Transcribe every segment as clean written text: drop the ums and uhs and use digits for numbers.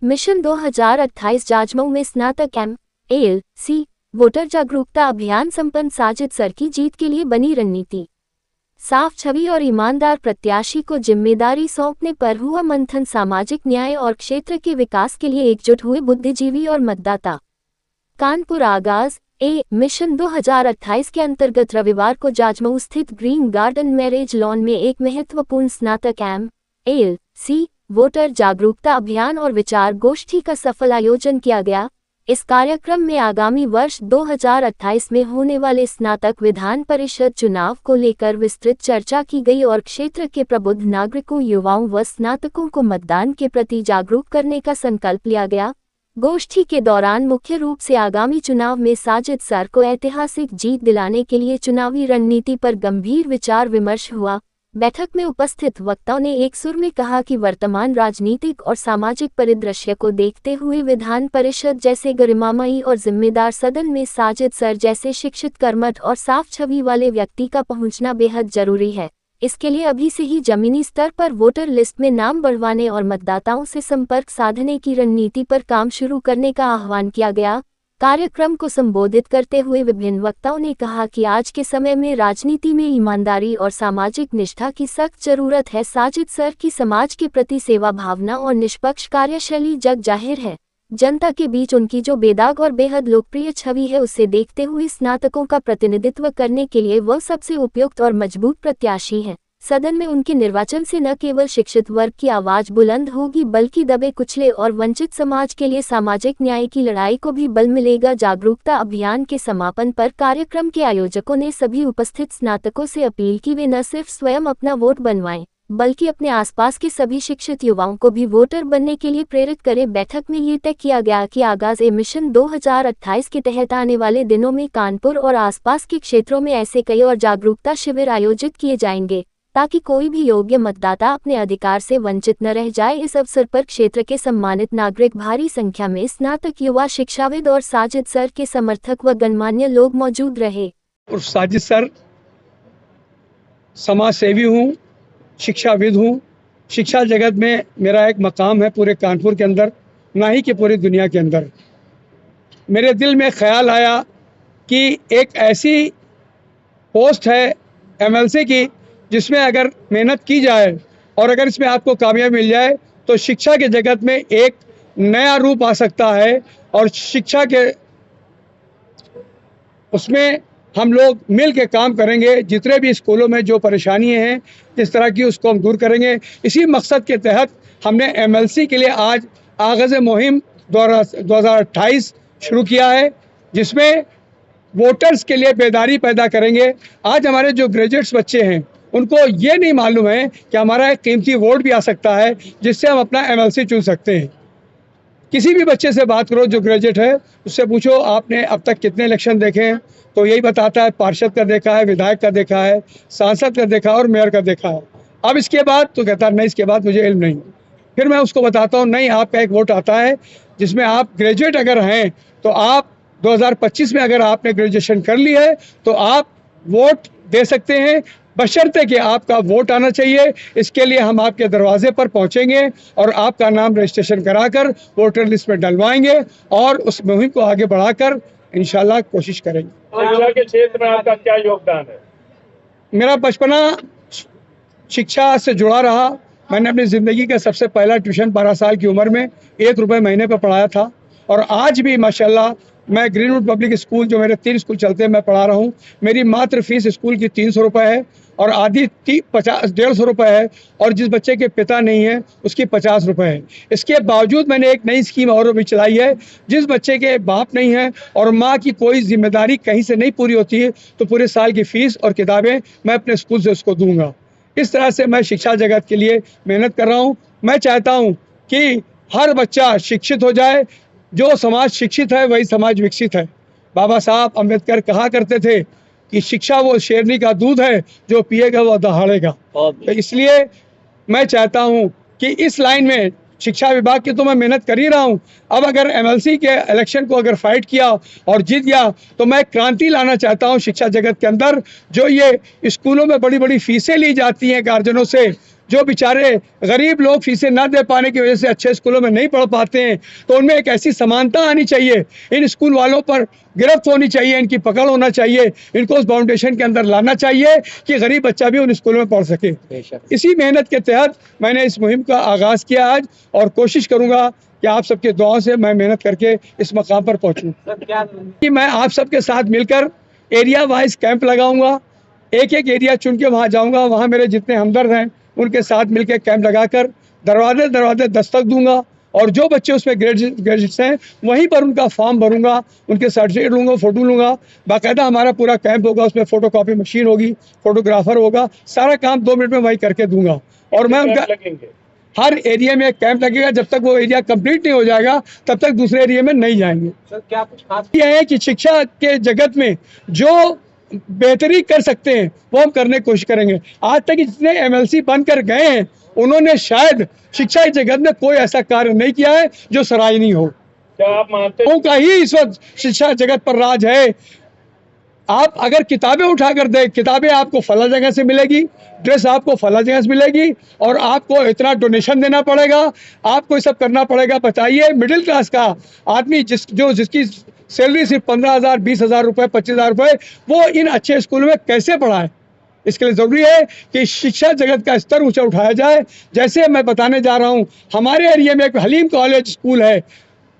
Mission 2028 Jajmau में स्नातक LC. Voter जागरूकता अभियान संपन्न। साजिद सर की जीत के लिए बनी रणनीति। साफ छवि और ईमानदार प्रत्याशी को जिम्मेदारी सौंपने पर हुआ मंथन। सामाजिक न्याय और क्षेत्र के विकास के लिए एकजुट हुए बुद्धिजीवी और मतदाता। कानपुर आगाज मिशन 2028 के अंतर्गत रविवार को जाजमऊ स्थित ग्रीन गार्डन मैरिज लॉन में एक महत्वपूर्ण स्नातक एल.सी. वोटर जागरूकता अभियान और विचार गोष्ठी का सफल आयोजन किया गया। इस कार्यक्रम में आगामी वर्ष 2028 में होने वाले स्नातक विधान परिषद चुनाव को लेकर विस्तृत चर्चा की गई और क्षेत्र के प्रबुद्ध नागरिकों, युवाओं व स्नातकों को मतदान के प्रति जागरूक करने का संकल्प लिया गया। गोष्ठी के दौरान मुख्य रूप से आगामी चुनाव में साजिद सर को ऐतिहासिक जीत दिलाने के लिए चुनावी रणनीति पर गंभीर विचार विमर्श हुआ। बैठक में उपस्थित वक्ताओं ने एक सुर में कहा कि वर्तमान राजनीतिक और सामाजिक परिदृश्य को देखते हुए विधान परिषद जैसे गरिमामयी और जिम्मेदार सदन में साजिद सर जैसे शिक्षित, कर्मठ और साफ छवि वाले व्यक्ति का पहुंचना बेहद जरूरी है। इसके लिए अभी से ही जमीनी स्तर पर वोटर लिस्ट में नाम बढ़वाने और मतदाताओं से संपर्क साधने की रणनीति पर काम शुरू करने का आह्वान किया गया। कार्यक्रम को संबोधित करते हुए विभिन्न वक्ताओं ने कहा कि आज के समय में राजनीति में ईमानदारी और सामाजिक निष्ठा की सख्त जरूरत है। साजिद सर की समाज के प्रति सेवा भावना और निष्पक्ष कार्यशैली जग जाहिर है। जनता के बीच उनकी जो बेदाग और बेहद लोकप्रिय छवि है, उसे देखते हुए स्नातकों का प्रतिनिधित्व करने के लिए वह सबसे उपयुक्त और मजबूत प्रत्याशी हैं। सदन में उनके निर्वाचन से न केवल शिक्षित वर्ग की आवाज बुलंद होगी, बल्कि दबे कुचले और वंचित समाज के लिए सामाजिक न्याय की लड़ाई को भी बल मिलेगा। जागरूकता अभियान के समापन पर कार्यक्रम के आयोजकों ने सभी उपस्थित स्नातकों से अपील की वे न सिर्फ स्वयं अपना वोट बनवाएं, बल्कि अपने आसपास के सभी शिक्षित युवाओं को भी वोटर बनने के लिए प्रेरित करें। बैठक में ये तय किया गया कि आगाज मिशन 2028 के तहत आने वाले दिनों में कानपुर और आसपास के क्षेत्रों में ऐसे कई और जागरूकता शिविर आयोजित किए जाएंगे, ताकि कोई भी योग्य मतदाता अपने अधिकार से वंचित न रह जाए। इस अवसर पर क्षेत्र के सम्मानित नागरिक, भारी संख्या में स्नातक, युवा, शिक्षाविद और साजिद सर के समर्थक व गणमान्य लोग मौजूद रहे। और साजिद सर समाज सेवी हूँ, शिक्षाविद हूँ। शिक्षा जगत में मेरा एक मकाम है पूरे कानपुर के अंदर, ना ही कि पूरी दुनिया के अंदर। मेरे दिल में ख्याल आया कि एक ऐसी पोस्ट है एमएलसी की जिसमें अगर मेहनत की जाए और अगर इसमें आपको कामयाबी मिल जाए तो शिक्षा के जगत में एक नया रूप आ सकता है। और शिक्षा के उसमें हम लोग मिल के काम करेंगे। जितने भी स्कूलों में जो परेशानियां हैं जिस तरह की, उसको हम दूर करेंगे। इसी मकसद के तहत हमने एमएलसी के लिए आज आगाज़ मुहिम 2028 शुरू किया है, जिसमें वोटर्स के लिए बेदारी पैदा करेंगे। आज हमारे जो ग्रेजुएट्स बच्चे हैं उनको ये नहीं मालूम है कि हमारा एक कीमती वोट भी आ सकता है जिससे हम अपना एमएलसी चुन सकते हैं। किसी भी बच्चे से बात करो जो ग्रेजुएट है, उससे पूछो आपने अब तक कितने इलेक्शन देखे हैं, तो यही बताता है पार्षद का देखा है, विधायक का देखा है, सांसद का देखा है और मेयर का देखा है। अब इसके बाद तो कहता है नहीं, इसके बाद मुझे इल्म नहीं। फिर मैं उसको बताता हूँ नहीं, आपका एक वोट आता है जिसमें आप ग्रेजुएट अगर हैं तो आप 2025 में अगर आपने ग्रेजुएशन कर ली है तो आप वोट दे सकते हैं, बशर्ते कि आपका वोट आना चाहिए। इसके लिए हम आपके दरवाजे पर पहुंचेंगे और आपका नाम रजिस्ट्रेशन कराकर वोटर लिस्ट में डलवाएंगे और उस मुहिम को आगे बढ़ाकर इंशाल्लाह कोशिश करेंगे। शिक्षा के क्षेत्र में आपका क्या योगदान है? मेरा बचपना शिक्षा से जुड़ा रहा। मैंने अपनी ज़िंदगी का सबसे पहला ट्यूशन 12 साल की उम्र में 1 रुपये महीने पर पढ़ाया था और आज भी माशाल्लाह मैं ग्रीनवुड पब्लिक स्कूल, जो मेरे 3 स्कूल चलते हैं, मैं पढ़ा रहा हूँ। मेरी मात्र फीस स्कूल की 300 रुपये है और आधी 150 रुपये है और जिस बच्चे के पिता नहीं है उसकी 50 रुपये है। इसके बावजूद मैंने एक नई स्कीम और भी चलाई है, जिस बच्चे के बाप नहीं है और माँ की कोई जिम्मेदारी कहीं से नहीं पूरी होती है तो पूरे साल की फ़ीस और किताबें मैं अपने स्कूल से उसको दूंगा। इस तरह से मैं शिक्षा जगत के लिए मेहनत कर रहा हूँ। मैं चाहता हूँ कि हर बच्चा शिक्षित हो जाए। जो समाज शिक्षित है वही समाज विकसित है। बाबा साहब अम्बेडकर कहा करते थे कि शिक्षा वो शेरनी का दूध है, जो पिएगा वो दहाड़ेगा। तो इसलिए मैं चाहता हूँ कि इस लाइन में शिक्षा विभाग की तो मैं मेहनत कर ही रहा हूँ। अब अगर एमएलसी के इलेक्शन को अगर फाइट किया और जीत गया तो मैं क्रांति लाना चाहता हूँ शिक्षा जगत के अंदर। जो ये स्कूलों में बड़ी बड़ी फीसें ली जाती हैं गार्जियनों से, जो बेचारे गरीब लोग फीसें ना दे पाने की वजह से अच्छे स्कूलों में नहीं पढ़ पाते हैं, तो उनमें एक ऐसी समानता आनी चाहिए, इन स्कूल वालों पर गिरफ्त होनी चाहिए, इनकी पकड़ होना चाहिए, इनको उस फाउंडेशन के अंदर लाना चाहिए कि गरीब बच्चा भी उन स्कूलों में पढ़ सके। इसी मेहनत के तहत मैंने इस मुहिम का आगाज़ किया आज, और कोशिश करूँगा कि आप सबके दुआओं से मैं मेहनत करके इस मकाम पर पहुँचूँ कि मैं आप सबके साथ मिलकर एरिया वाइज कैंप लगाऊंगा, एक एक एरिया चुन के वहाँ जाऊंगा, वहाँ मेरे जितने हमदर्द हैं उनके साथ मिलकर कैंप लगाकर दरवाजे दरवाजे दस्तक दूंगा, और जो बच्चे उसमें ग्रेजुएट्स हैं वहीं पर उनका फॉर्म भरूंगा, उनके सर्टिफिकेट लूँगा, फ़ोटो लूँगा, बाकायदा हमारा पूरा कैंप होगा, उसमें फ़ोटो कॉपी मशीन होगी, फोटोग्राफर होगा, सारा काम 2 मिनट में वही करके दूंगा। और मैं उनका हर एरिया में एक कैंप लगेगा, जब तक वो एरिया कंप्लीट नहीं हो जाएगा तब तक दूसरे एरिया में नहीं जाएंगे। सर क्या कुछ खास यह है कि शिक्षा के जगत में जो बेहतरी कर सकते हैं वो हम करने की कोशिश करेंगे। आज तक जितने एमएलसी बनकर गए हैं उन्होंने शायद शिक्षा के जगत में कोई ऐसा कार्य नहीं किया है जो सराहनीय हो। क्या आप मानते हैं? लोगों का ही इस वक्त शिक्षा जगत पर राज है। आप अगर किताबें उठाकर दें, किताबें आपको फला जगह से मिलेगी, ड्रेस आपको फला जगह से मिलेगी, और आपको इतना डोनेशन देना पड़ेगा, आपको ये सब करना पड़ेगा। बताइए मिडिल क्लास का आदमी जिसकी सैलरी सिर्फ 15,000, 20,000 रुपये, 25,000 रुपये, वो इन अच्छे स्कूलों में कैसे पढ़ाए? इसके लिए ज़रूरी है कि शिक्षा जगत का स्तर ऊंचा उठाया जाए। जैसे मैं बताने जा रहा हूँ, हमारे एरिया में एक हलीम कॉलेज स्कूल है।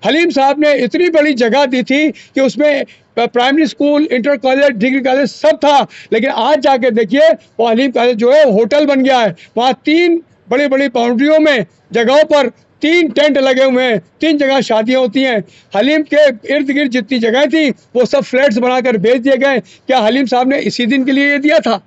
हलीम साहब ने इतनी बड़ी जगह दी थी कि उसमें primary school, inter college, degree college सब था, लेकिन आज जाके देखिए वो हलीम कॉलेज जो है होटल बन गया है। वहाँ 3 बड़ी बड़ी बाउंड्रियों में जगहों पर 3 टेंट लगे हुए हैं, 3 जगह शादियाँ होती हैं। हलीम के इर्द गिर्द जितनी जगह थी वो सब फ्लैट्स बनाकर बेच दिए गए। क्या हलीम साहब ने इसी दिन के लिए ये दिया था?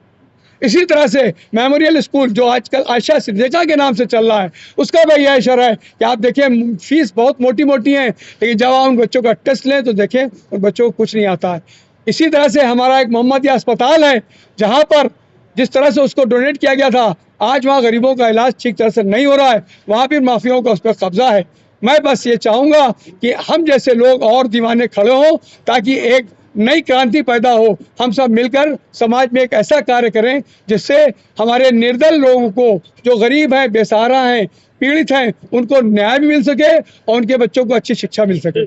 इसी तरह से मेमोरियल स्कूल जो आजकल आयशा सिद्दीका के नाम से चल रहा है, उसका भी यह इशारा है कि आप देखिए फीस बहुत मोटी मोटी है, लेकिन जब आप उन बच्चों का टेस्ट लें तो देखें उन बच्चों को कुछ नहीं आता है। इसी तरह से हमारा एक मोहम्मदिया अस्पताल है, जहाँ पर जिस तरह से उसको डोनेट किया गया था, आज वहाँ गरीबों का इलाज ठीक तरह से नहीं हो रहा है, वहाँ भी माफियाओं का उस पर कब्जा है। मैं बस ये चाहूँगा कि हम जैसे लोग और दीवाने खड़े हों, ताकि एक नई क्रांति पैदा हो। हम सब मिलकर समाज में एक ऐसा कार्य करें जिससे हमारे निर्दल लोगों को, जो गरीब हैं, बेसहारा हैं, पीड़ित हैं, उनको न्याय भी मिल सके और उनके बच्चों को अच्छी शिक्षा मिल सके।